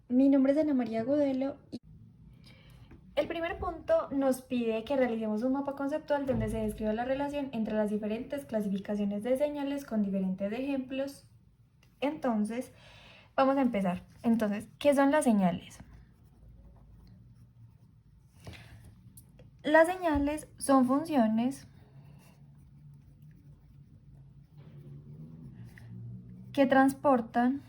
Mi nombre es Ana María Godelo y el primer punto nos pide que realicemos un mapa conceptual donde se describa la relación entre las diferentes clasificaciones de señales con diferentes ejemplos. Entonces, vamos a empezar. Entonces, ¿qué son las señales? Las señales son funciones que transportan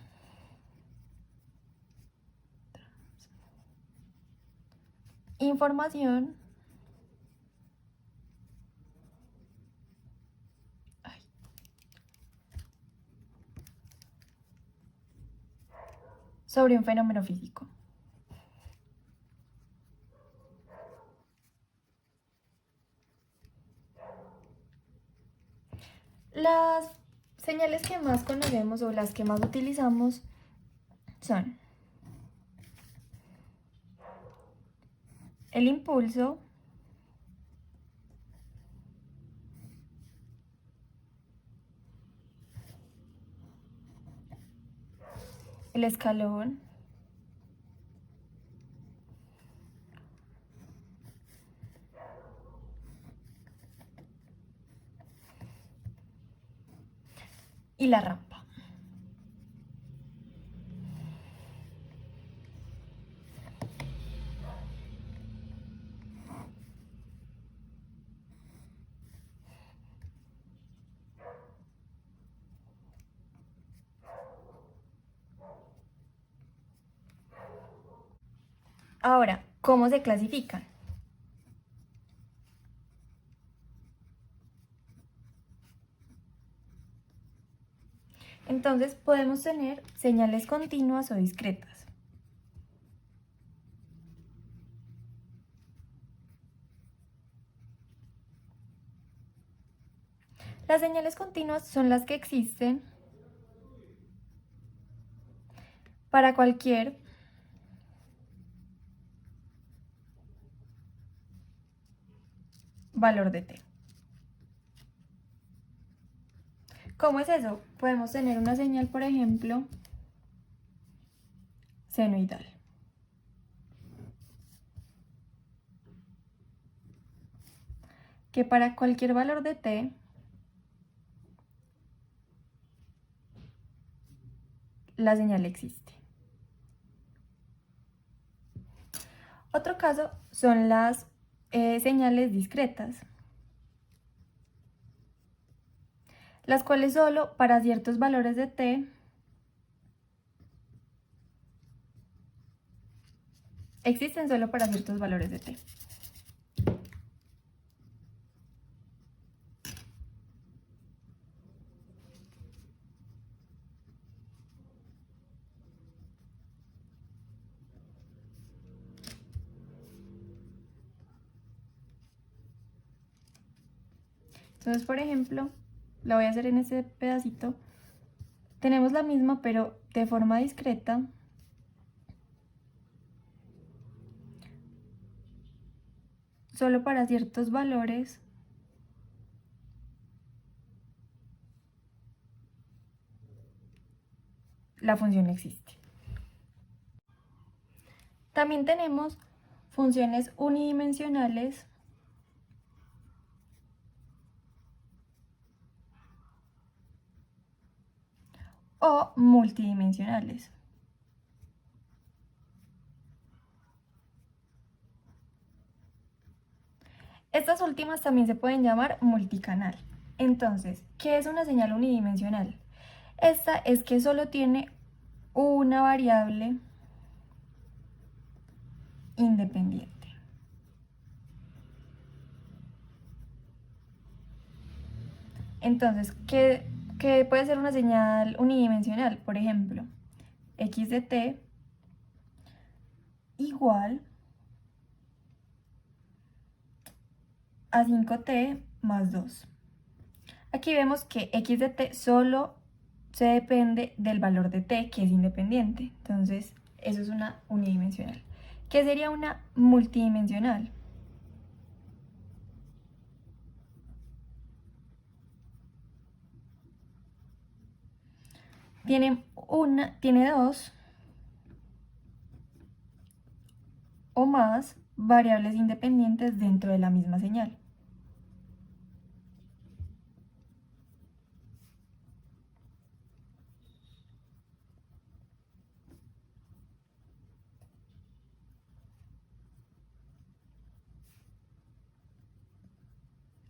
información sobre un fenómeno físico. Las señales que más conocemos o las que más utilizamos son el impulso, el escalón, y la rampa. Ahora, ¿cómo se clasifican? Entonces podemos tener señales continuas o discretas. Las señales continuas son las que existen para cualquier valor de t. ¿Cómo es eso? Podemos tener una señal, por ejemplo, senoidal. Que para cualquier valor de t, la señal existe. Otro caso son las señales discretas, las cuales solo para ciertos valores de t existen solo para ciertos valores de t. Entonces, por ejemplo, la voy a hacer en este pedacito. Tenemos la misma, pero de forma discreta. Solo para ciertos valores la función existe. También tenemos funciones unidimensionales o multidimensionales. Estas últimas también se pueden llamar multicanal. Entonces, ¿qué es una señal unidimensional? Esta es que solo tiene una variable independiente. Entonces, ¿qué puede ser una señal unidimensional? Por ejemplo, x de t igual a 5t más 2. Aquí vemos que x de t solo se depende del valor de t, que es independiente. Entonces, eso es una unidimensional. ¿Qué sería una multidimensional? Tiene dos o más variables independientes dentro de la misma señal.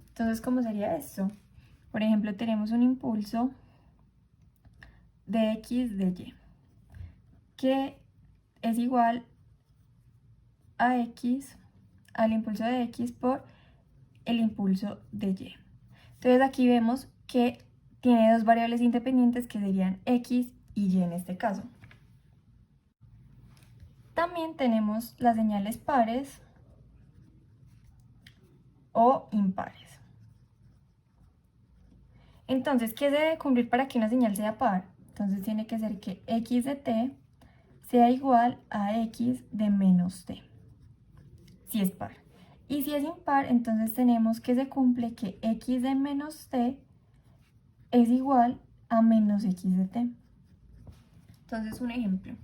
Entonces, ¿cómo sería esto? Por ejemplo, tenemos un impulso de X de Y, que es igual a X, al impulso de X por el impulso de Y. Entonces aquí vemos que tiene dos variables independientes que serían X y Y en este caso. También tenemos las señales pares o impares. Entonces, ¿qué se debe cumplir para que una señal sea par? Entonces tiene que ser que X de t sea igual a X de menos t, si es par. Y si es impar, entonces tenemos que se cumple que X de menos t es igual a menos X de t. Entonces, un ejemplo.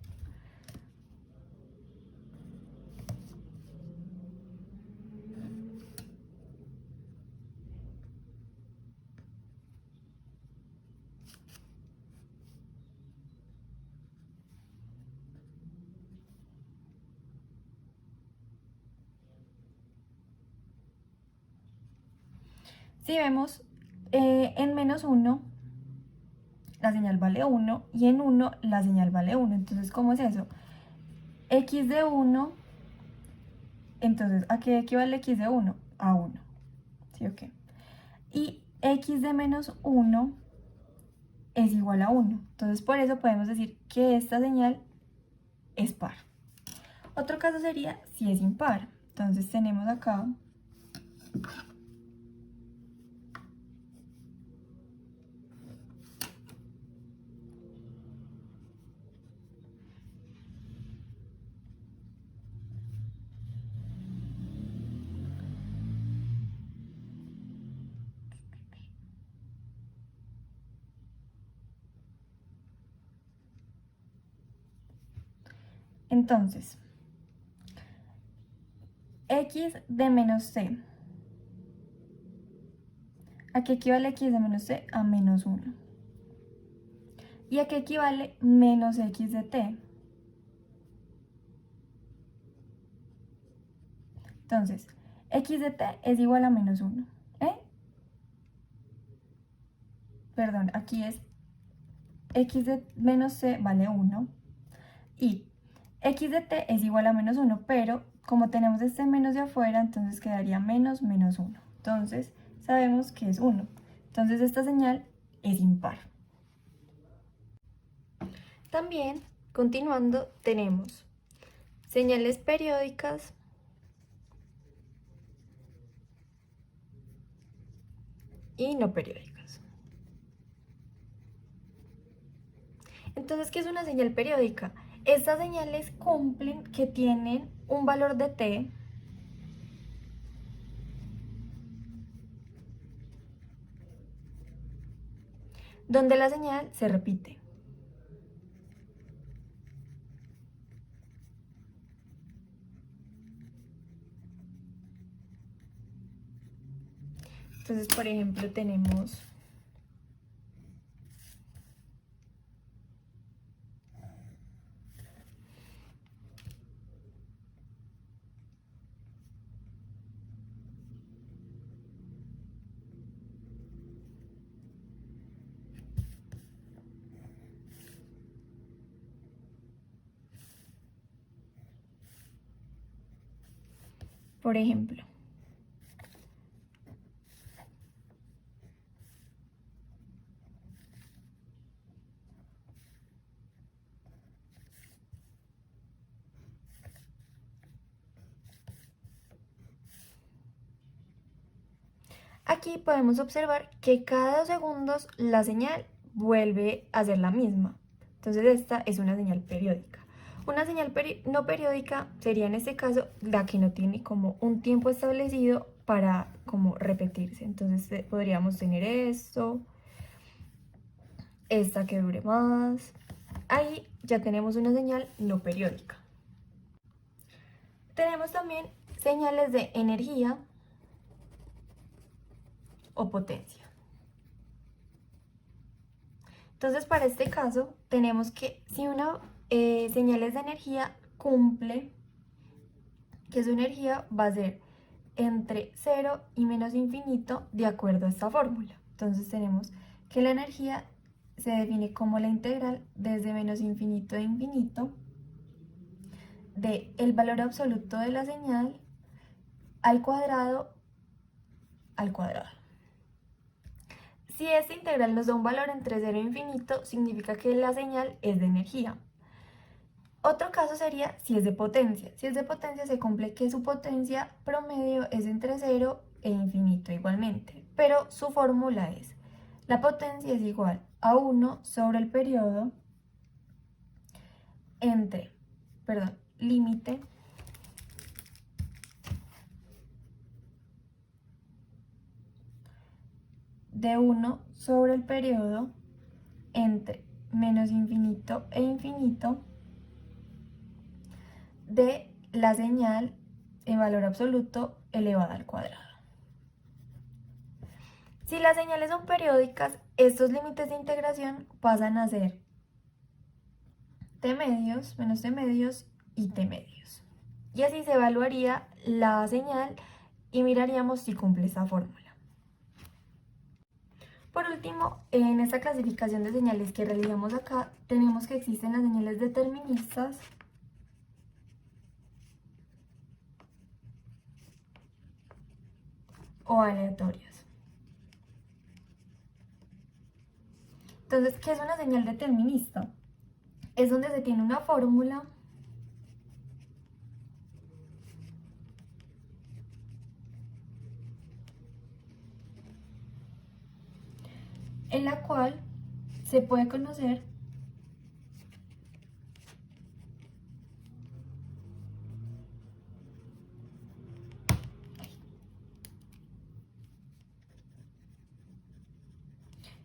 Si vemos, en menos 1 la señal vale 1 y en 1 la señal vale 1. Entonces, ¿cómo es eso? X de 1, entonces, ¿a qué equivale X de 1? A 1. ¿Sí o qué? Y X de menos 1 es igual a 1. Entonces, por eso podemos decir que esta señal es par. Otro caso sería si es impar. Entonces, tenemos acá entonces X de menos c. ¿A qué equivale X de menos c? A menos 1. ¿Y a qué equivale menos X de t? Entonces, X de t es igual a menos 1. Perdón, aquí es X de menos c vale 1. Y X de t es igual a menos 1, pero como tenemos este menos de afuera, entonces quedaría menos menos 1. Entonces, sabemos que es 1. Entonces, esta señal es impar. También, continuando, tenemos señales periódicas y no periódicas. Entonces, ¿qué es una señal periódica? Estas señales cumplen que tienen un valor de t donde la señal se repite. Entonces, por ejemplo, tenemos por ejemplo, aquí podemos observar que cada 2 segundos la señal vuelve a ser la misma. Entonces esta es una señal periódica. Una señal no periódica sería en este caso la que no tiene como un tiempo establecido para como repetirse. Entonces podríamos tener esto, esta que dure más. Ahí ya tenemos una señal no periódica. Tenemos también señales de energía o potencia. Entonces, para este caso, tenemos que si una señales de energía cumple que su energía va a ser entre 0 y menos infinito de acuerdo a esta fórmula. Entonces tenemos que la energía se define como la integral desde menos infinito a infinito de el valor absoluto de la señal al cuadrado al cuadrado. Si esta integral nos da un valor entre 0 e infinito, significa que la señal es de energía. Otro caso sería si es de potencia. Si es de potencia, se cumple que su potencia promedio es entre 0 e infinito igualmente, pero su fórmula es la potencia es igual a 1 sobre el periodo entre, límite de 1 sobre el periodo entre menos infinito e infinito de la señal en valor absoluto elevada al cuadrado. Si las señales son periódicas, estos límites de integración pasan a ser t medios, menos t medios y t medios. Y así se evaluaría la señal y miraríamos si cumple esta fórmula. Por último, en esta clasificación de señales que realizamos acá, tenemos que existen las señales deterministas o aleatorias. Entonces, ¿qué es una señal determinista? Es donde se tiene una fórmula en la cual se puede conocer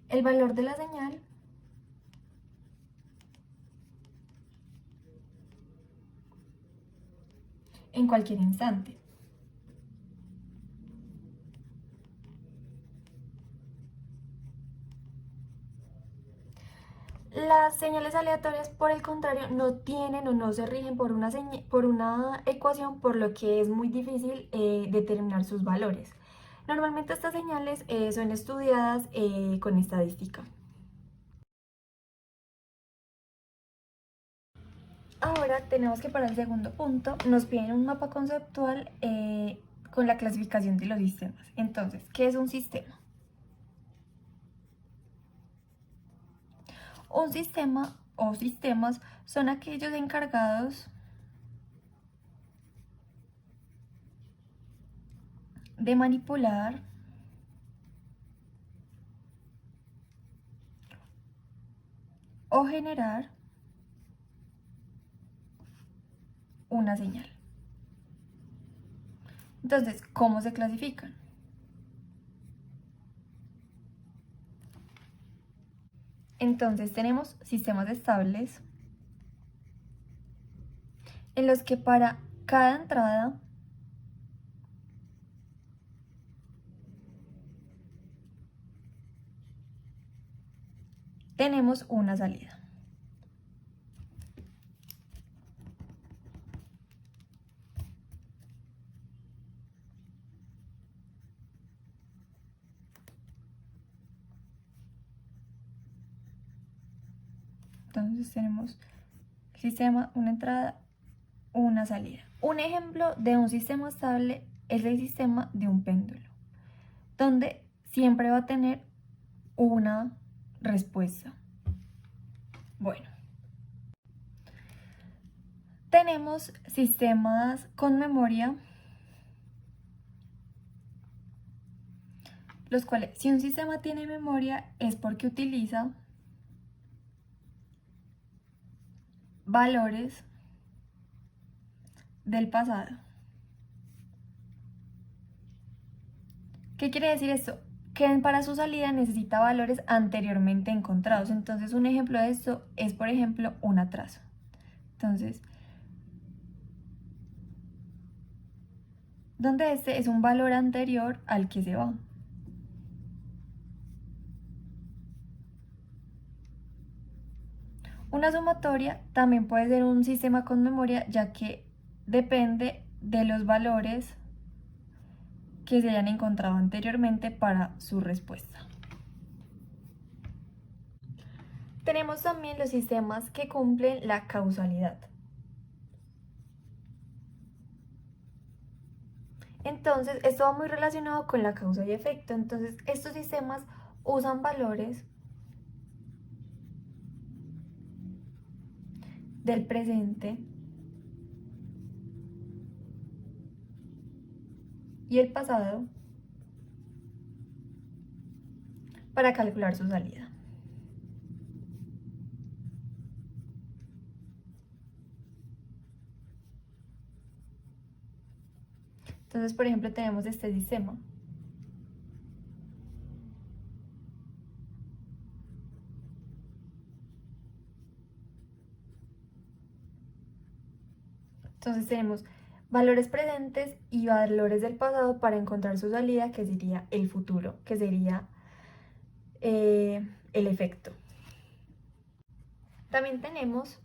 el valor de la señal en cualquier instante. Las señales aleatorias, por el contrario, no tienen o no se rigen por una ecuación, por lo que es muy difícil determinar sus valores. Normalmente estas señales son estudiadas con estadística. Ahora tenemos que para el segundo punto nos piden un mapa conceptual con la clasificación de los sistemas. Entonces, ¿qué es un sistema? Un sistema o sistemas son aquellos encargados de manipular o generar una señal. Entonces, ¿cómo se clasifican? Entonces tenemos sistemas estables en los que para cada entrada tenemos una salida. Entonces tenemos el sistema, una entrada, una salida. Un ejemplo de un sistema estable es el sistema de un péndulo, donde siempre va a tener una respuesta. Bueno, tenemos sistemas con memoria, los cuales, si un sistema tiene memoria, es porque utiliza valores del pasado. ¿Qué quiere decir esto? Que para su salida necesita valores anteriormente encontrados. Entonces, un ejemplo de esto es, por ejemplo, un atraso. Entonces, donde este es un valor anterior al que se va. Una sumatoria también puede ser un sistema con memoria, ya que depende de los valores que se hayan encontrado anteriormente para su respuesta. Tenemos también los sistemas que cumplen la causalidad. Entonces, esto va muy relacionado con la causa y efecto. Entonces, estos sistemas usan valores del presente y el pasado para calcular su salida. Entonces, por ejemplo, tenemos este sistema. Entonces tenemos valores presentes y valores del pasado para encontrar su salida, que sería el futuro, que sería el efecto. También tenemos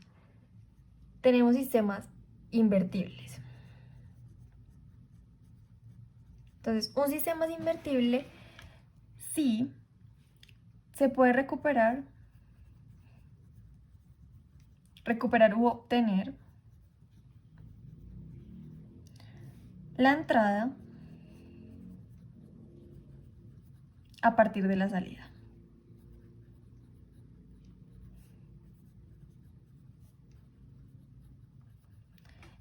sistemas invertibles. Entonces, un sistema invertible sí se puede recuperar u obtener la entrada a partir de la salida.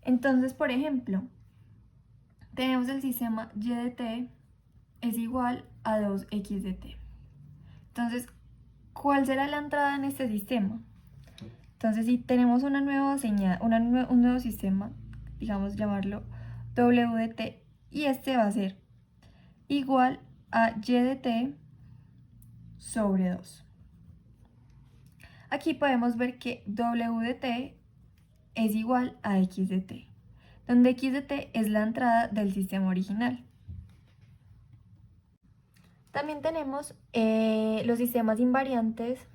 Entonces, por ejemplo, tenemos el sistema y de t es igual a 2x de t. Entonces, ¿cuál será la entrada en este sistema? Entonces, si tenemos una nueva señal, un nuevo sistema, digamos llamarlo w de t, y este va a ser igual a y de t sobre 2. Aquí podemos ver que w de t es igual a x de t, donde x de t es la entrada del sistema original. También tenemos los sistemas invariantes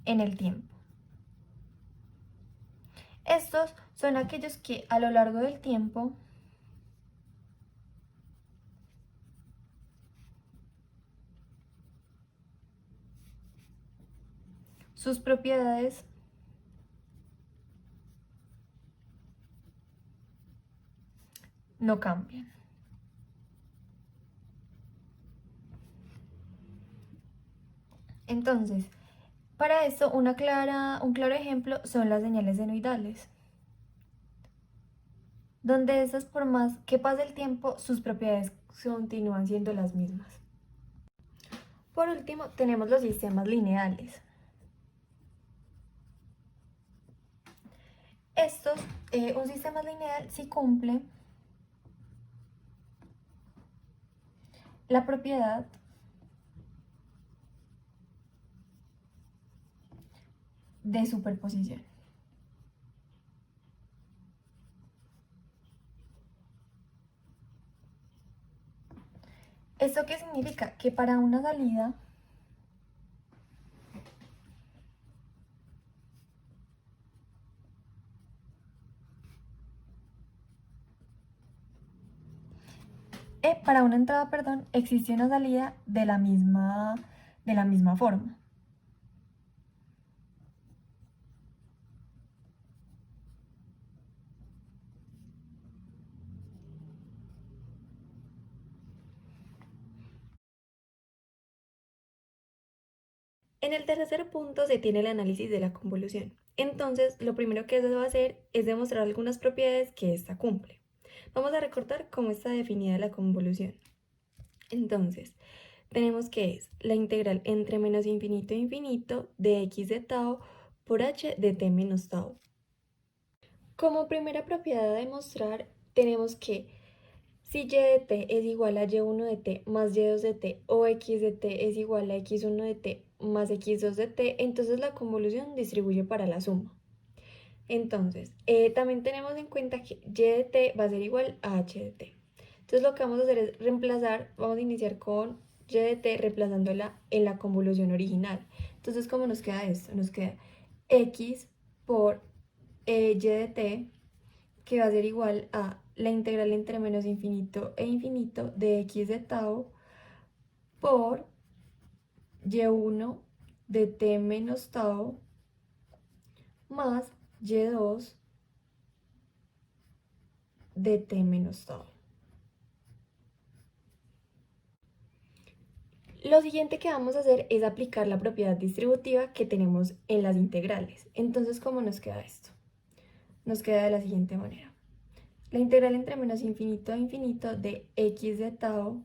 en el tiempo. Estos son aquellos que a lo largo del tiempo sus propiedades no cambian. Entonces, para esto un claro ejemplo son las señales senoidales, donde estas, por más que pase el tiempo, sus propiedades continúan siendo las mismas. Por último, tenemos los sistemas lineales. Un sistema lineal sí cumple la propiedad de superposición. ¿Esto qué significa? Que para una salida para una entrada, perdón, existe una salida de la misma forma. En el tercer punto se tiene el análisis de la convolución. Entonces, lo primero que se va a hacer es demostrar algunas propiedades que ésta cumple. Vamos a recordar cómo está definida la convolución. Entonces, tenemos que es la integral entre menos infinito e infinito de x de tau por h de t menos tau. Como primera propiedad a demostrar, tenemos que si y de t es igual a y1 de t más y2 de t o x de t es igual a x1 de t más x2 de t, entonces la convolución distribuye para la suma. Entonces, también tenemos en cuenta que y de t va a ser igual a h de t. Entonces lo que vamos a hacer es reemplazar, vamos a iniciar con y de t reemplazándola en la convolución original. Entonces, ¿cómo nos queda esto? Nos queda x por y de t, que va a ser igual a la integral entre menos infinito e infinito de x de tau por y1 de t menos tau más y2 de t menos tau. Lo siguiente que vamos a hacer es aplicar la propiedad distributiva que tenemos en las integrales. Entonces, ¿cómo nos queda esto? Nos queda de la siguiente manera. La integral entre menos infinito a infinito de x de tau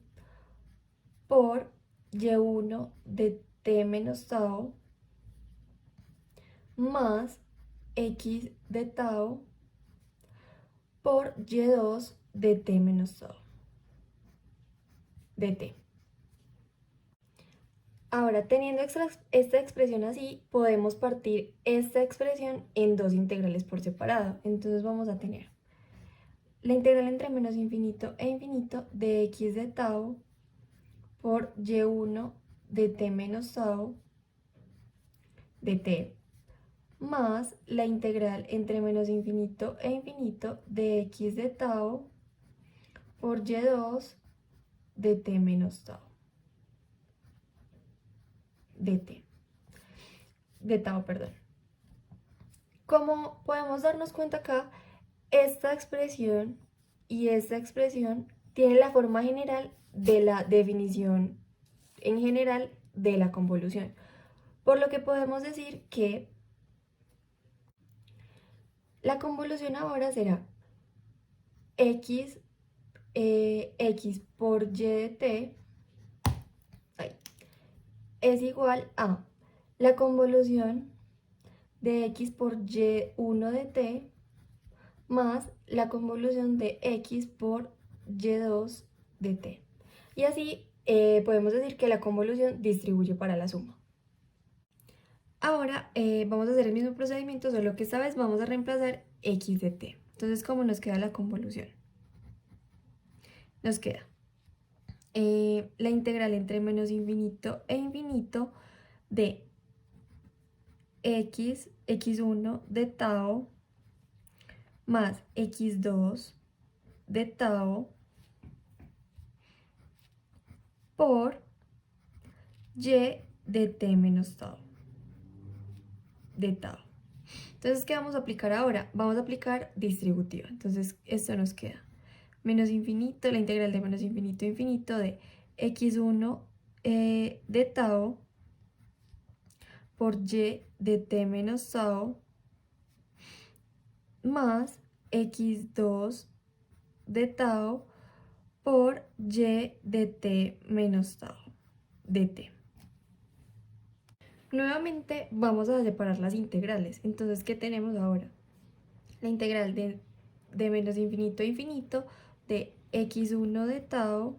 por y1 de t menos tau más x de tau por y2 de t menos tau de t. Ahora, teniendo esta expresión así, podemos partir esta expresión en dos integrales por separado. Entonces vamos a tener la integral entre menos infinito e infinito de x de tau por y1 de t menos tau de t más la integral entre menos infinito e infinito de x de tau por y2 de t menos tau de tau, perdón. Como podemos darnos cuenta acá, esta expresión y esta expresión tienen la forma general de la definición en general de la convolución. Por lo que podemos decir que la convolución ahora será x, x por y de t es igual a la convolución de x por y1 de t más la convolución de x por y2 de t. Y así podemos decir que la convolución distribuye para la suma. Ahora vamos a hacer el mismo procedimiento, solo que esta vez vamos a reemplazar x de t. Entonces, ¿cómo nos queda la convolución? Nos queda la integral entre menos infinito e infinito de x1 de tau más x2 de tau por y de t menos tau de tau. Entonces, ¿qué vamos a aplicar ahora? Vamos a aplicar distributiva. Entonces, esto nos queda menos infinito, la integral de menos infinito a infinito de x1 de tau por y de t menos tau más x2 de tau por y de t menos tau de t. Nuevamente vamos a separar las integrales. Entonces, ¿qué tenemos ahora? La integral de menos infinito a infinito de x1 de tau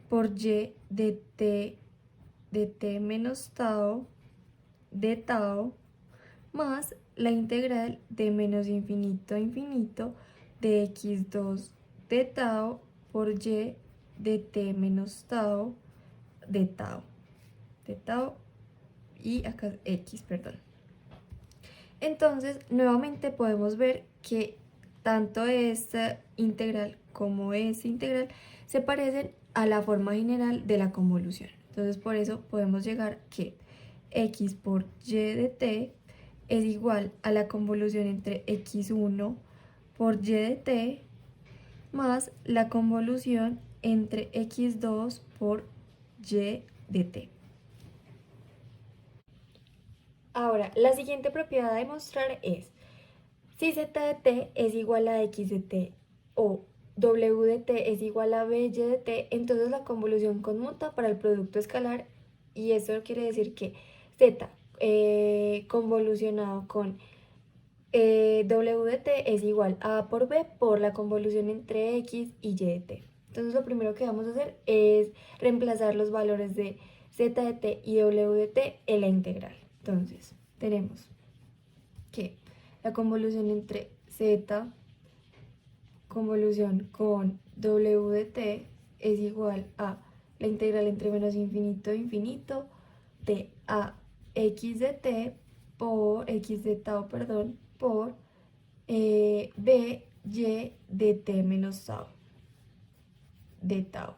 por y de t menos tau de tau más la integral de menos infinito a infinito de x2 de tau por y de t menos tau de tau y acá x, perdón. Entonces, nuevamente podemos ver que tanto esta integral como esta integral se parecen a la forma general de la convolución. Entonces, por eso podemos llegar que x por y de t es igual a la convolución entre x1 por y de t más la convolución entre x2 por y de t. Ahora, la siguiente propiedad a demostrar es, si z de t es igual a x de t o w de t es igual a by de t, entonces la convolución conmuta para el producto escalar y eso quiere decir que z convolucionado con w de t es igual a por b por la convolución entre x y y de t. Entonces lo primero que vamos a hacer es reemplazar los valores de z de t y w de t en la integral. Entonces tenemos que la convolución entre z convolución con w de t es igual a la integral entre menos infinito e infinito de a x de t por x de tau, perdón, por b y de t menos tau de tau.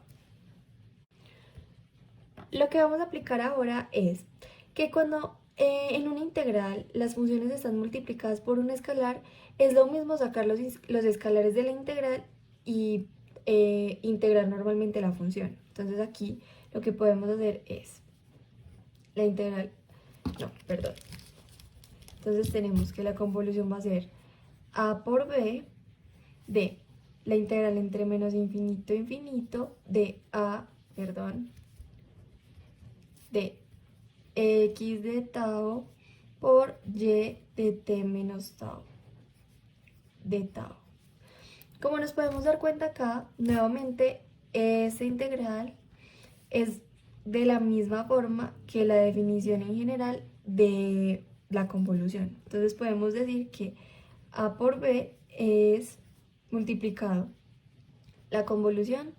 Lo que vamos a aplicar ahora es que cuando en una integral las funciones están multiplicadas por un escalar, es lo mismo sacar los escalares de la integral y integrar normalmente la función. Entonces aquí lo que podemos hacer es la integral, no, perdón. Entonces tenemos que la convolución va a ser a por b de la integral entre menos infinito e infinito de a, perdón, de x de tau por y de t menos tau de tau. Como nos podemos dar cuenta acá, nuevamente esta integral es de la misma forma que la definición en general de la convolución. Entonces podemos decir que a por b es multiplicado la convolución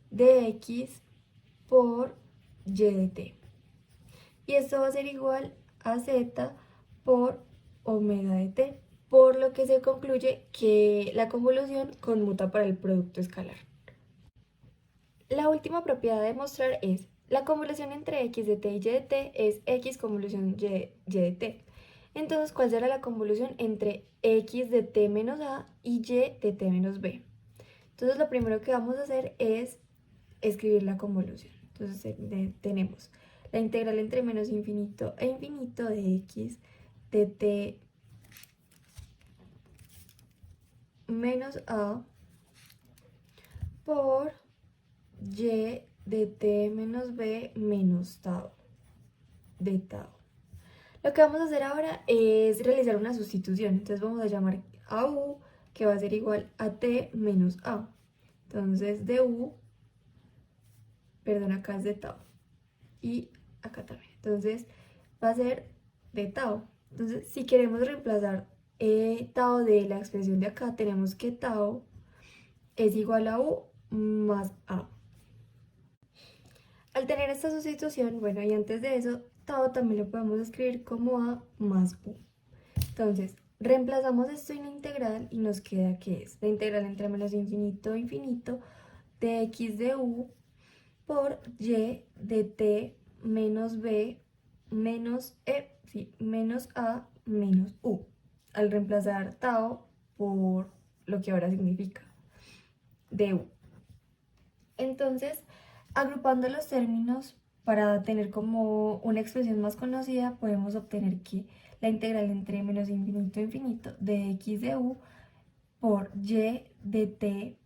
de x por y de t. Y esto va a ser igual a z por omega de t, por lo que se concluye que la convolución conmuta para el producto escalar. La última propiedad a demostrar es la convolución entre x de t y y de t es x convolución y de t. Entonces, ¿cuál será la convolución entre x de t menos a y de t menos b? Entonces, lo primero que vamos a hacer es escribir la convolución. Entonces, tenemos la integral entre menos infinito e infinito de x de t menos a por y de t menos b menos tau de tau. Lo que vamos a hacer ahora es realizar una sustitución. Entonces vamos a llamar a u, que va a ser igual a t menos a. Entonces de u, perdón, acá es de tau. Y acá también. Entonces va a ser de tau. Entonces si queremos reemplazar tau de la expresión de acá, tenemos que tau es igual a u más a. Al tener esta sustitución, bueno, y antes de eso, tau también lo podemos escribir como a más u. Entonces, reemplazamos esto en la integral y nos queda que es la integral entre menos infinito e infinito de x de u por y de t menos b menos menos a menos u, al reemplazar tau por lo que ahora significa du. Entonces, agrupando los términos para tener como una expresión más conocida, podemos obtener que la integral entre menos infinito e infinito de x de u por y de t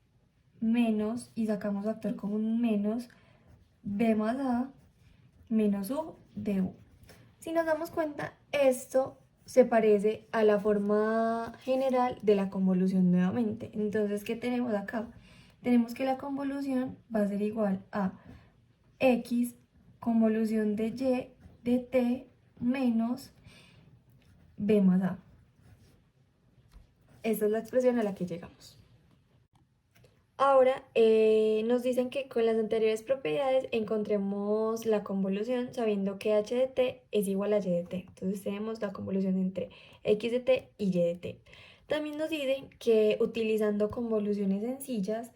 menos, y sacamos factor común menos, b más a menos u de u. Si nos damos cuenta, esto se parece a la forma general de la convolución nuevamente. Entonces, ¿qué tenemos acá? Tenemos que la convolución va a ser igual a x convolución de y de t menos b más a. Esta es la expresión a la que llegamos. Ahora nos dicen que con las anteriores propiedades encontremos la convolución sabiendo que h de t es igual a y de t. Entonces tenemos la convolución entre x de t y y de t. También nos dicen que utilizando convoluciones sencillas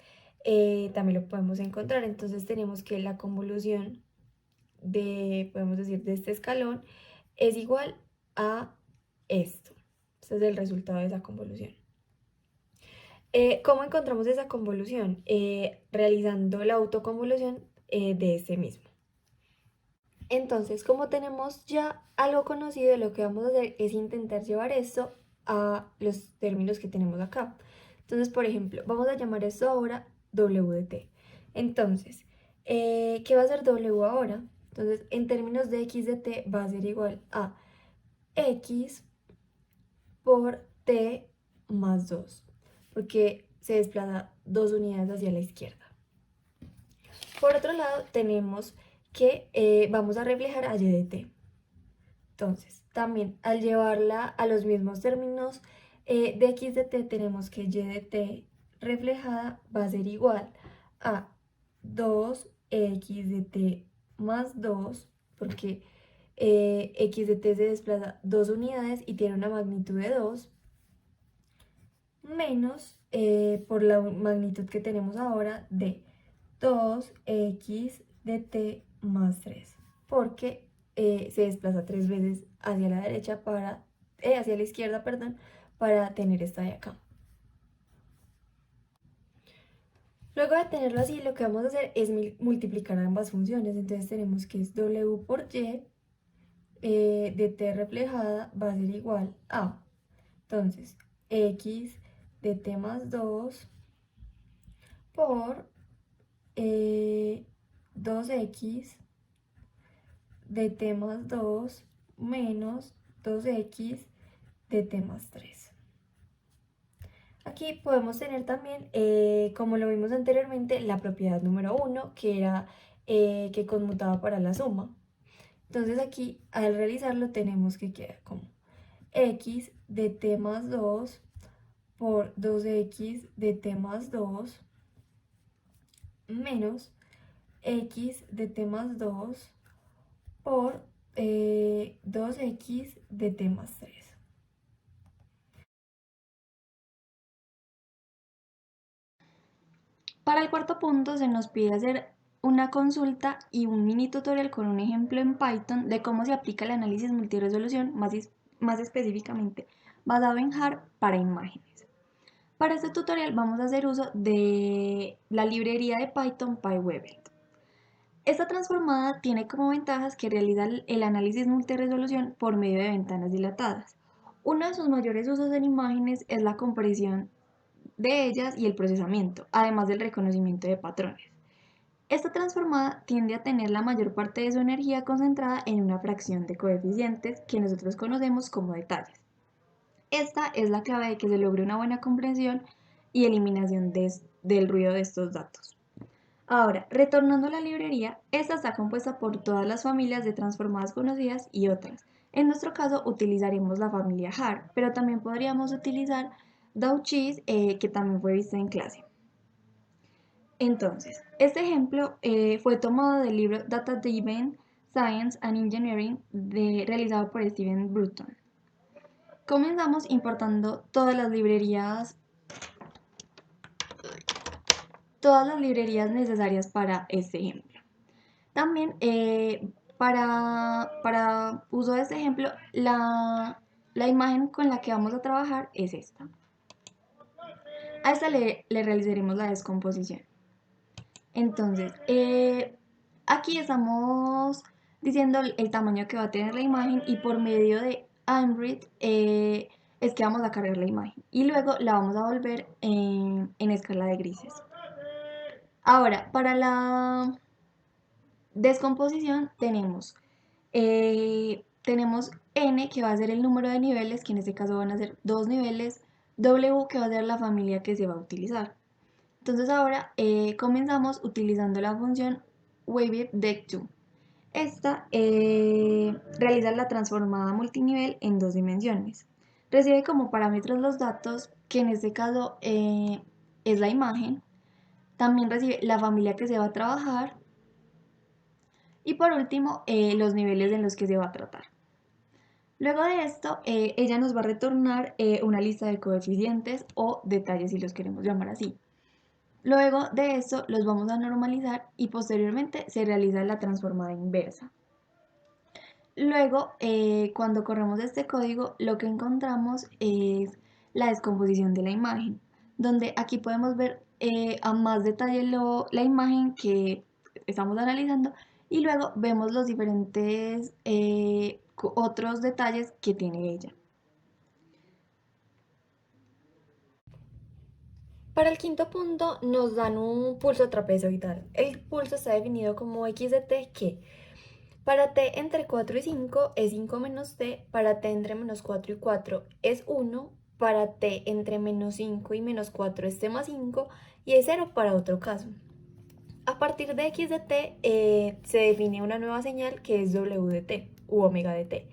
también lo podemos encontrar. Entonces tenemos que la convolución podemos decir, de este escalón es igual a esto. Este es el resultado de esa convolución. ¿Cómo encontramos esa convolución? Realizando la autoconvolución de este mismo. Entonces, como tenemos ya algo conocido, lo que vamos a hacer es intentar llevar esto a los términos que tenemos acá. Entonces, por ejemplo, vamos a llamar esto ahora w de t. Entonces, ¿qué va a ser w ahora? Entonces, en términos de x de t va a ser igual a x por t más 2, porque se desplaza 2 unidades hacia la izquierda. Por otro lado, tenemos que vamos a reflejar a y de t. Entonces, también al llevarla a los mismos términos, de x de t tenemos que y de t reflejada va a ser igual a 2x de t más 2, porque x de t se desplaza 2 unidades y tiene una magnitud de 2, menos por la magnitud que tenemos ahora de 2x de t más 3, porque se desplaza 3 veces hacia la derecha hacia la izquierda, perdón, para tener esta de acá. Luego de tenerlo así, lo que vamos a hacer es multiplicar ambas funciones. Entonces tenemos que es w por y de t reflejada va a ser igual a, entonces, x de t más 2 por 2x de t más 2 menos 2x de t más 3. Aquí podemos tener también, como lo vimos anteriormente, la propiedad número 1, que era que conmutaba para la suma. Entonces aquí, al realizarlo, tenemos que quedar como x de t más 2 por 2x de t más 2 menos x de t más 2 por 2x de t más 3. Para el cuarto punto se nos pide hacer una consulta y un mini tutorial con un ejemplo en Python de cómo se aplica el análisis multiresolución, más específicamente basado en R para imágenes. Para este tutorial vamos a hacer uso de la librería de Python PyWebel. Esta transformada tiene como ventajas que realiza el análisis multiresolución por medio de ventanas dilatadas. Uno de sus mayores usos en imágenes es la comparación de ellas y el procesamiento, además del reconocimiento de patrones. Esta transformada tiende a tener la mayor parte de su energía concentrada en una fracción de coeficientes que nosotros conocemos como detalles. Esta es la clave de que se logre una buena comprensión y eliminación del ruido de estos datos. Ahora, retornando a la librería, esta está compuesta por todas las familias de transformadas conocidas y otras. En nuestro caso utilizaremos la familia HAR, pero también podríamos utilizar Douchies, que también fue vista en clase. Entonces, este ejemplo fue tomado del libro Data Driven Science and Engineering realizado por Steven Bruton. Comenzamos importando todas las librerías necesarias para este ejemplo. También para uso de este ejemplo, la imagen con la que vamos a trabajar es esta. A esta le realizaremos la descomposición. Entonces, aquí estamos diciendo el tamaño que va a tener la imagen y por medio de Android es que vamos a cargar la imagen y luego la vamos a volver en escala de grises. Ahora, para la descomposición tenemos N, que va a ser el número de niveles, que en este caso van a ser 2 niveles, W, que va a ser la familia que se va a utilizar. Entonces ahora comenzamos utilizando la función WaveDeck2. Esta realiza la transformada multinivel en 2 dimensiones. Recibe como parámetros los datos, que en este caso es la imagen. También recibe la familia que se va a trabajar. Y por último, los niveles en los que se va a tratar. Luego de esto, ella nos va a retornar una lista de coeficientes o detalles, si los queremos llamar así. Luego de esto los vamos a normalizar y posteriormente se realiza la transformada inversa. Luego, cuando corremos este código, lo que encontramos es la descomposición de la imagen, donde aquí podemos ver a más detalle la imagen que estamos analizando y luego vemos los diferentes otros detalles que tiene ella. Para el quinto punto nos dan un pulso trapezoidal. El pulso está definido como x de t que para t entre 4 y 5 es 5 menos t, para t entre menos 4 y 4 es 1, para t entre menos 5 y menos 4 es t más 5 y es 0 para otro caso. A partir de x de t se define una nueva señal que es w de t u omega de t.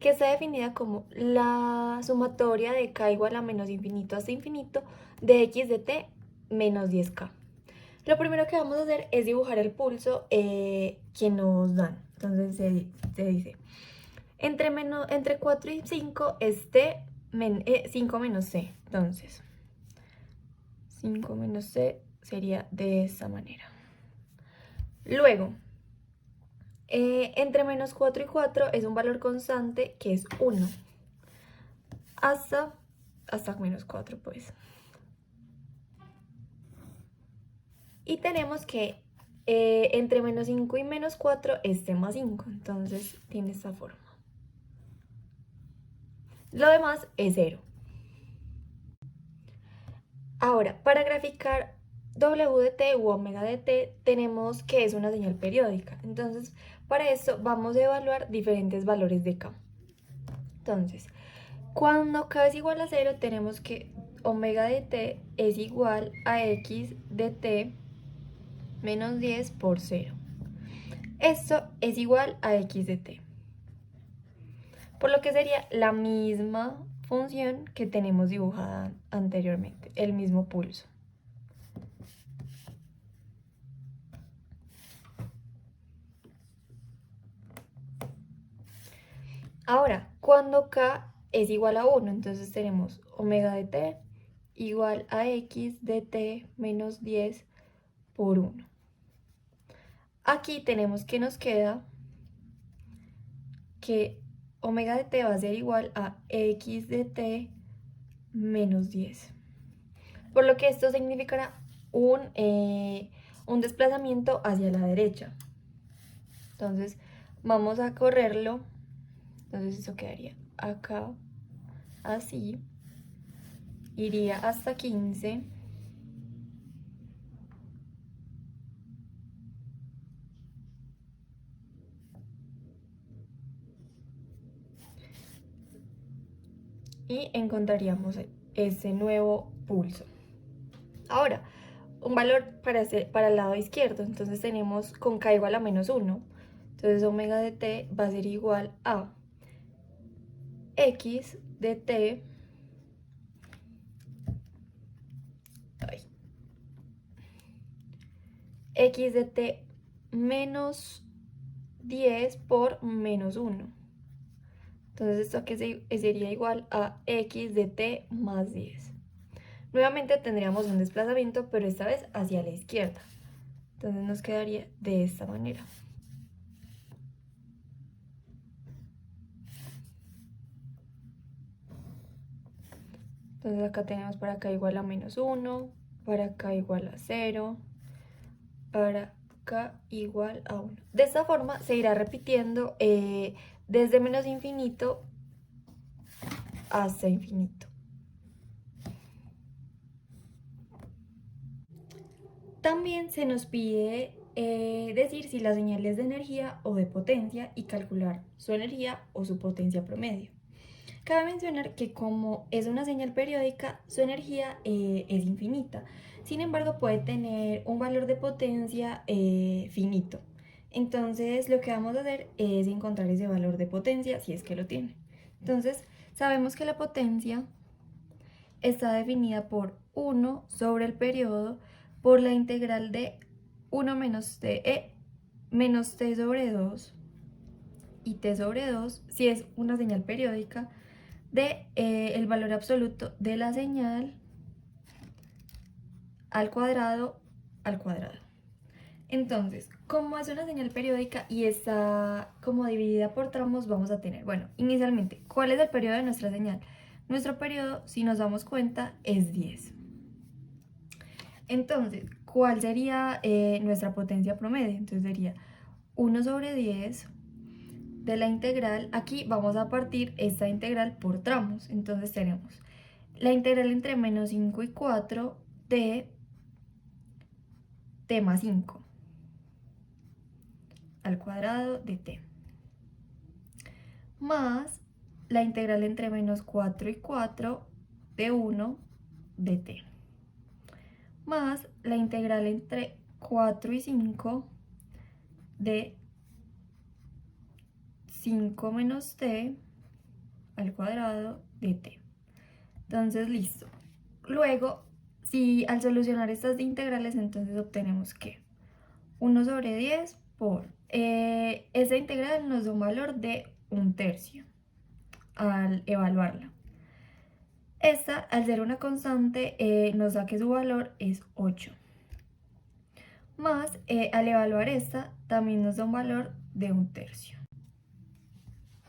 que está definida como la sumatoria de k igual a menos infinito hasta infinito de x de t menos 10k. Lo primero que vamos a hacer es dibujar el pulso que nos dan. Entonces se dice, entre 4 y 5 es 5 menos c. Entonces, 5 menos c sería de esta manera. Luego, entre menos 4 y 4 es un valor constante que es 1. Hasta menos 4, pues. Y tenemos que entre menos 5 y menos 4 es t más 5. Entonces tiene esta forma. Lo demás es 0. Ahora, para graficar w de t u omega de t, tenemos que es una señal periódica. Entonces, para esto vamos a evaluar diferentes valores de k. Entonces, cuando k es igual a 0, tenemos que omega de t es igual a x de t menos 10 por 0. Esto es igual a x de t. Por lo que sería la misma función que tenemos dibujada anteriormente, el mismo pulso. Ahora, cuando k es igual a 1, entonces tenemos omega de t igual a x de t menos 10 por 1. Aquí tenemos que nos queda que omega de t va a ser igual a x de t menos 10. Por lo que esto significará un desplazamiento hacia la derecha. Entonces, vamos a correrlo. Entonces, eso quedaría acá, así. Iría hasta 15. Y encontraríamos ese nuevo pulso. Ahora, un valor para el lado izquierdo. Entonces tenemos con k igual a menos 1. Entonces omega de t va a ser igual a x de t x de t menos 10 por menos 1. Entonces esto que sería igual a x de t más 10. Nuevamente tendríamos un desplazamiento, pero esta vez hacia la izquierda. Entonces nos quedaría de esta manera. Entonces acá tenemos para acá igual a menos 1, para acá igual a 0, para acá igual a 1. De esta forma se irá repitiendo desde menos infinito hasta infinito. También se nos pide decir si la señal es de energía o de potencia y calcular su energía o su potencia promedio. Cabe mencionar que como es una señal periódica, su energía es infinita. Sin embargo, puede tener un valor de potencia finito. Entonces, lo que vamos a hacer es encontrar ese valor de potencia si es que lo tiene. Entonces, sabemos que la potencia está definida por 1 sobre el periodo por la integral de 1 menos t sobre 2 y t sobre 2, si es una señal periódica, de el valor absoluto de la señal al cuadrado. Entonces, como es una señal periódica y está como dividida por tramos, vamos a tener, bueno, inicialmente, ¿cuál es el periodo de nuestra señal? Nuestro periodo, si nos damos cuenta, es 10. Entonces, ¿cuál sería nuestra potencia promedio? Entonces sería 1 sobre 10 de la integral. Aquí vamos a partir esta integral por tramos. Entonces tenemos la integral entre menos 5 y 4 de t más 5 al cuadrado de t, más la integral entre menos 4 y 4 de 1 de t, más la integral entre 4 y 5 de 5 menos t al cuadrado de t. Entonces, listo. Luego, si al solucionar estas integrales, entonces obtenemos que 1 sobre 10 por... esta integral nos da un valor de 1/3 al evaluarla. Esta, al ser una constante, nos da que su valor es 8. Más, al evaluar esta, también nos da un valor de 1/3.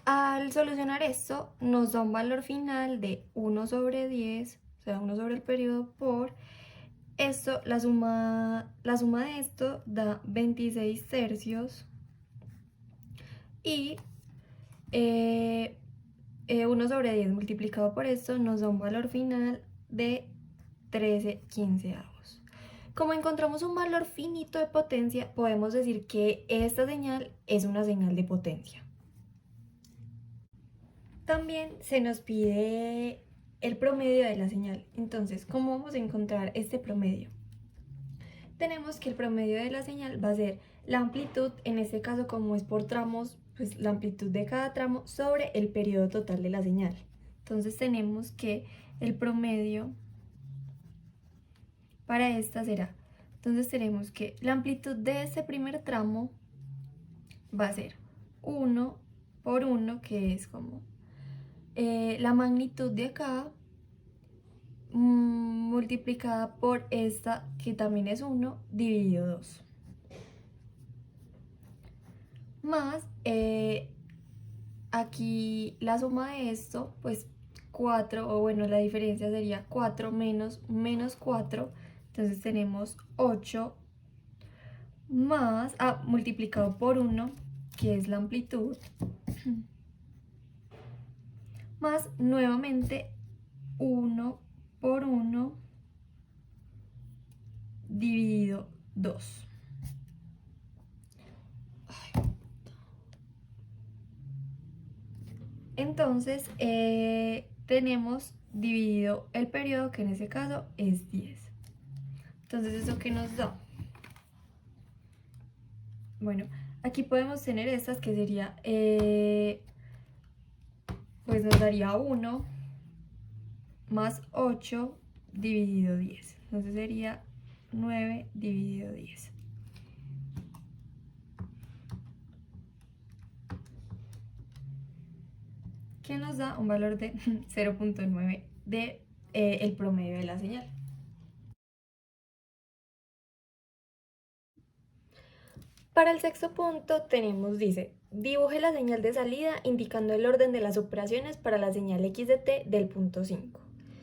Al solucionar esto, nos da un valor final de 1 sobre 10, o sea, 1 sobre el periodo por esto, la suma de esto da 26 tercios y 1 sobre 10 multiplicado por esto nos da un valor final de 13/15. Como encontramos un valor finito de potencia, podemos decir que esta señal es una señal de potencia. También se nos pide el promedio de la señal. Entonces, ¿cómo vamos a encontrar este promedio? Tenemos que el promedio de la señal va a ser la amplitud, en este caso como es por tramos, pues la amplitud de cada tramo sobre el periodo total de la señal. Entonces tenemos que el promedio para esta será, entonces tenemos que la amplitud de este primer tramo va a ser 1 por 1, que es como la magnitud de acá, multiplicada por esta, que también es 1, dividido 2. Más, aquí la suma de esto, pues 4, o bueno, la diferencia sería 4 menos 4, entonces tenemos 8 más, multiplicado por 1, que es la amplitud, más nuevamente 1 por 1 dividido 2. Entonces, tenemos dividido el periodo, que en este caso es 10. Entonces, ¿eso qué nos da? Bueno, aquí podemos tener estas, que sería, pues nos daría 1 más 8 dividido 10. Entonces sería 9 dividido 10. Que nos da un valor de 0.9 de el promedio de la señal. Para el sexto punto tenemos, dice, dibuje la señal de salida indicando el orden de las operaciones para la señal x de t del punto 5.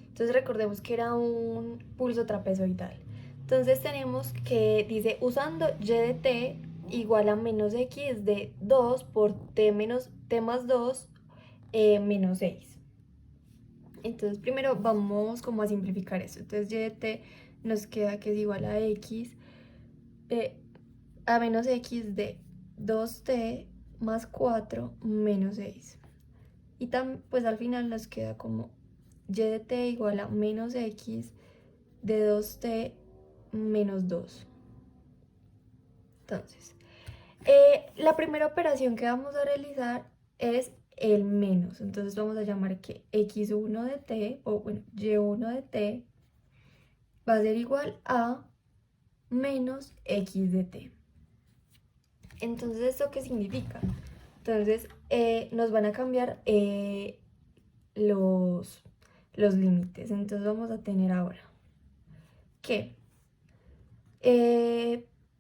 Entonces recordemos que era un pulso trapezoidal. Entonces tenemos que dice, usando y de t igual a menos x de 2 por t más 2 menos 6. Entonces primero vamos como a simplificar esto. Entonces y de t nos queda que es igual a x a menos x de 2t más 4 menos 6. Y pues al final nos queda como y de t igual a menos x de 2t menos 2. Entonces, la primera operación que vamos a realizar es el menos. Entonces vamos a llamar que x1 de t, o bueno, y1 de t, va a ser igual a menos x de t. Entonces, ¿esto qué significa? Entonces, nos van a cambiar los límites. Entonces vamos a tener ahora que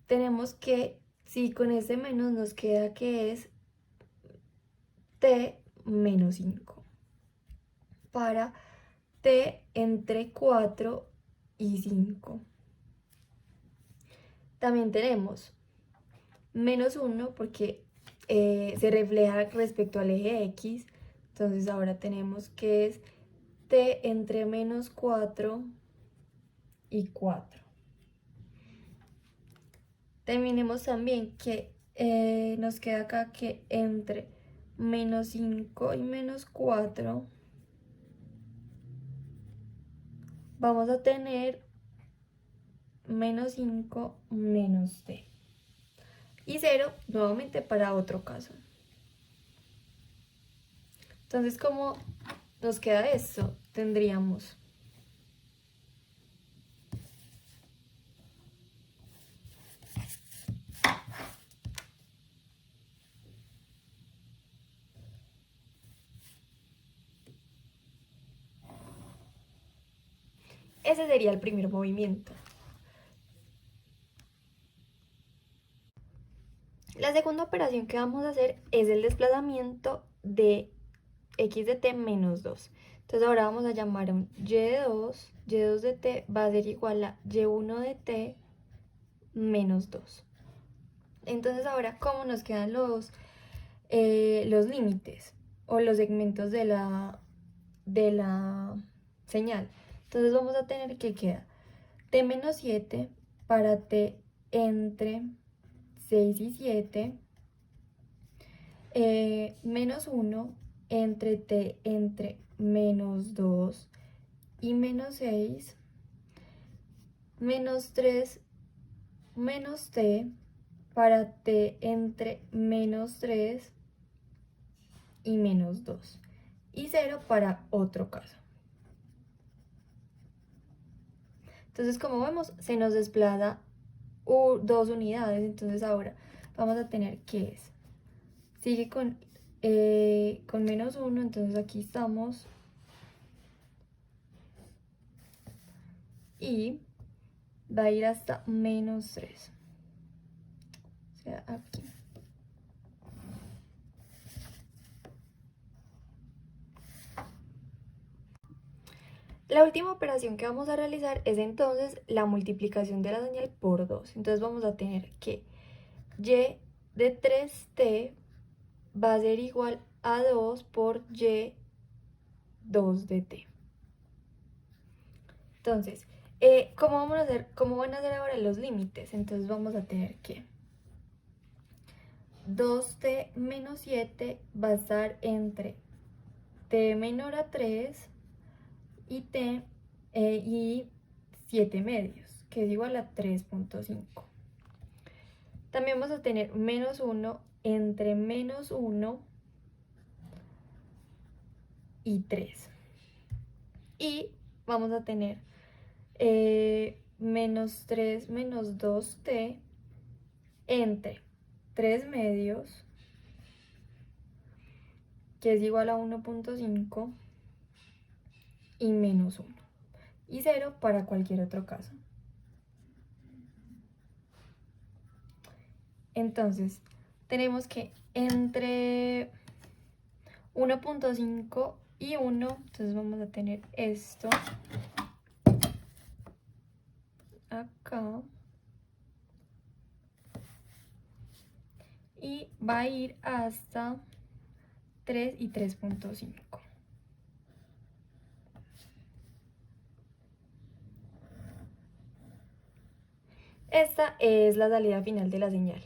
tenemos que, si con ese menos nos queda que es t menos 5 para t entre 4 y 5. También tenemos menos 1 porque se refleja respecto al eje X. Entonces ahora tenemos que es t entre menos 4 y 4. Tenemos también que nos queda acá que entre menos 5 y menos 4 vamos a tener menos 5 menos t. Y 0 nuevamente para otro caso. Entonces, como nos queda esto. Tendríamos ese sería el primer movimiento. La segunda operación que vamos a hacer es el desplazamiento de x de t menos 2. Entonces ahora vamos a llamar a un y2. Y2 de t va a ser igual a y1 de t menos 2. Entonces ahora, ¿cómo nos quedan los límites o los segmentos de la señal? Entonces vamos a tener que queda t menos 7 para t entre 6 y 7, menos 1 entre t entre menos 2 y menos 6, menos 3 menos t para t entre menos 3 y menos 2, y 0 para otro caso. Entonces, como vemos, se nos desplaza 2 unidades. Entonces ahora vamos a tener que sigue con menos 1, entonces aquí estamos, y va a ir hasta menos 3, o sea, aquí. La última operación que vamos a realizar es entonces la multiplicación de la señal por 2. Entonces vamos a tener que y de 3t va a ser igual a 2 por y2 de t. Entonces, ¿cómo van a hacer ahora los límites? Entonces vamos a tener que 2t menos 7 va a estar entre t menor a 3 y 7 medios, que es igual a 3.5. También vamos a tener menos 1 entre menos 1 y 3. Y vamos a tener menos 3 menos 2t entre 3 medios, que es igual a 1.5, y menos 1. Y 0 para cualquier otro caso. Entonces, tenemos que entre 1.5 y 1, entonces vamos a tener esto acá, y va a ir hasta 3 y 3.5. Esta es la salida final de la señal.